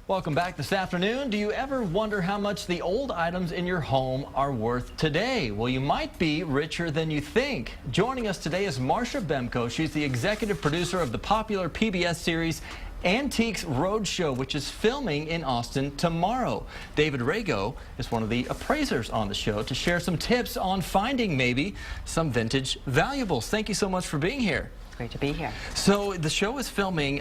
Welcome back this afternoon. Do you ever wonder how much the old items in your home are worth today? Well, you might be richer than you think. Joining us today is Marsha Bemko. She's the executive producer of the popular PBS series Antiques Roadshow, which is filming in Austin tomorrow. David Rago is one of the appraisers on the show to share some tips on finding maybe some vintage valuables. Thank you so much for being here. Great to be here. So the show is filming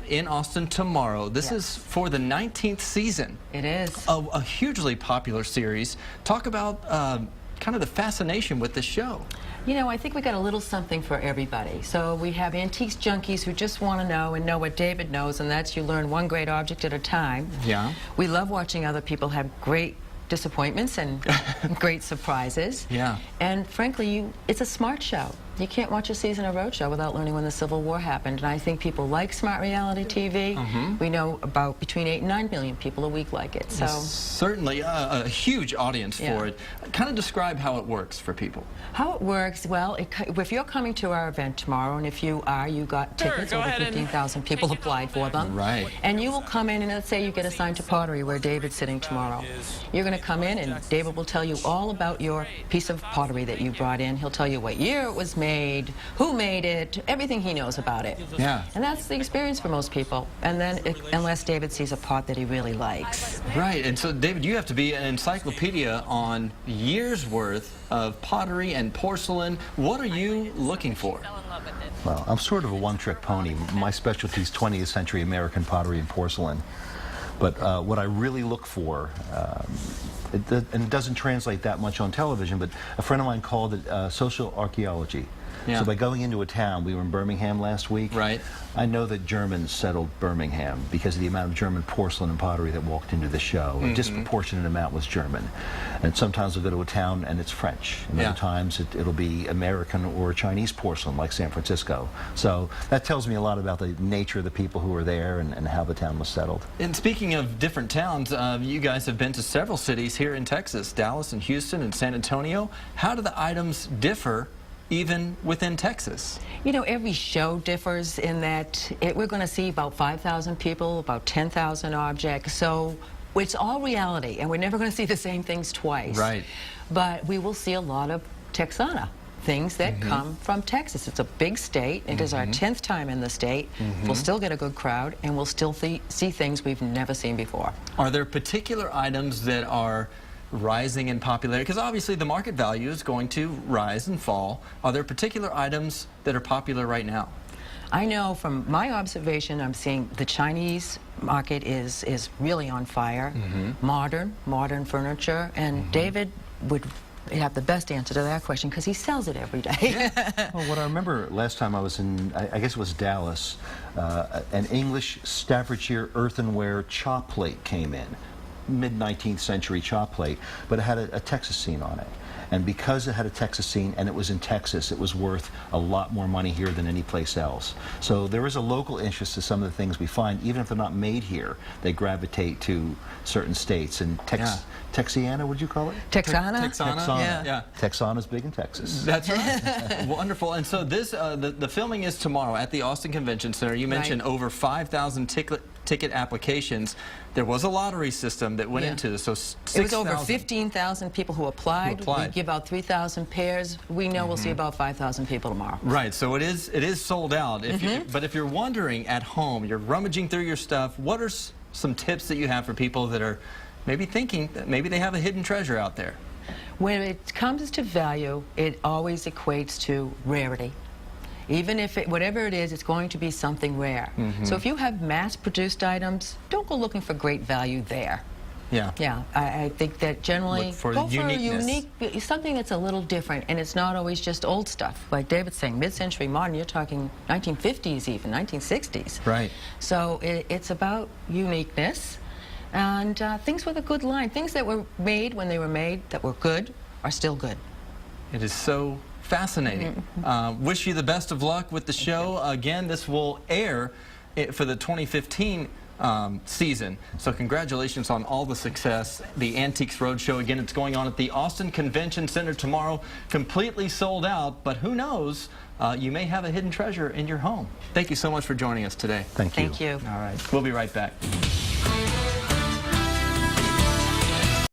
in Austin tomorrow. This is for the 19th season. It is. Of a hugely popular series. Talk about kind of the fascination with this show. You know, I think we got a little something for everybody. So we have antiques junkies who just want to know and know what David knows, and that's you learn one great object at a time. Yeah. We love watching other people have great disappointments and great surprises. Yeah. And frankly, it's a smart show. You can't watch a season of Roadshow without learning when the Civil War happened. And I think people like smart reality TV. We know about between 8 and 9 million people a week like it. So certainly a huge audience for it. Kind of describe how it works for people. How it works, well, if you're coming to our event tomorrow, and if you are, you got tickets, over 15,000 people applied for them. Right. And you will come in, and let's say you get assigned to pottery where David's sitting tomorrow. You're going to come in, and David will tell you all about your piece of pottery that you brought in. He'll tell you what year it was made, who made it, everything he knows about it. Yeah. And that's the experience for most people. And then, unless David sees a pot that he really likes. Right. And so, David, you have to be an encyclopedia on years worth of pottery and porcelain. What are you looking for? Well, I'm sort of a one-trick pony. My specialty is 20th century American pottery and porcelain. But what I really look for, and it doesn't translate that much on television, but a friend of mine called it social archaeology. Yeah. So by going into a town, we were in Birmingham last week. Right. I know that Germans settled Birmingham because of the amount of German porcelain and pottery that walked into the show. A disproportionate amount was German. And sometimes we'll go to a town and it's French. And other times it'll be American or Chinese porcelain like San Francisco. So that tells me a lot about the nature of the people who were there and how the town was settled. And speaking of different towns, you guys have been to several cities here in Texas, Dallas and Houston and San Antonio. How do the items differ even within Texas? You know, every show differs in that we're going to see about 5,000 people, about 10,000 objects. So it's all reality, and we're never going to see the same things twice. Right. But we will see a lot of Texana, things that come from Texas. It's a big state. It is our 10th time in the state. We'll still get a good crowd, and we'll still see things we've never seen before. Are there particular items that are rising in popularity? Because obviously the market value is going to rise and fall. Are there particular items that are popular right now? I know from my observation, I'm seeing the Chinese market is really on fire. Modern furniture, and David would have the best answer to that question because he sells it every day. Well, what I remember last time I was in, I guess it was Dallas, an English Staffordshire earthenware chop plate came in. Mid-19th century chop plate, but it had a Texas scene on it. And because it had a Texas scene and it was in Texas, it was worth a lot more money here than any place else. So there is a local interest to some of the things we find. Even if they're not made here, they gravitate to certain states. And Texiana, would you call it? Texana? Texana. Yeah. Texana's big in Texas. That's right. Wonderful. And so this, the filming is tomorrow at the Austin Convention Center. You mentioned over 5,000 ticket applications. There was a lottery system that went into this, so 6,000. It was over 15,000 people who applied. We give out 3,000 pairs. We know we'll see about 5,000 people tomorrow. Right, so it is sold out. But if you're wondering at home, you're rummaging through your stuff, what are some tips that you have for people that are maybe thinking that maybe they have a hidden treasure out there? When it comes to value, it always equates to rarity. Even if whatever it is, it's going to be something rare. So if you have mass-produced items, don't go looking for great value there. Yeah, I think that generally go for a unique, something that's a little different, and it's not always just old stuff. Like David's saying, mid-century modern, you're talking 1950s even, 1960s. Right. So it's about uniqueness and things with a good line. Things that were made when they were made that were good are still good. It is so fascinating. Wish you the best of luck with the show. Again, this will air for the 2015 season. So congratulations on all the success. The Antiques Roadshow, again, it's going on at the Austin Convention Center tomorrow. Completely sold out, but who knows? You may have a hidden treasure in your home. Thank you so much for joining us today. Thank you. Thank you. All right. We'll be right back.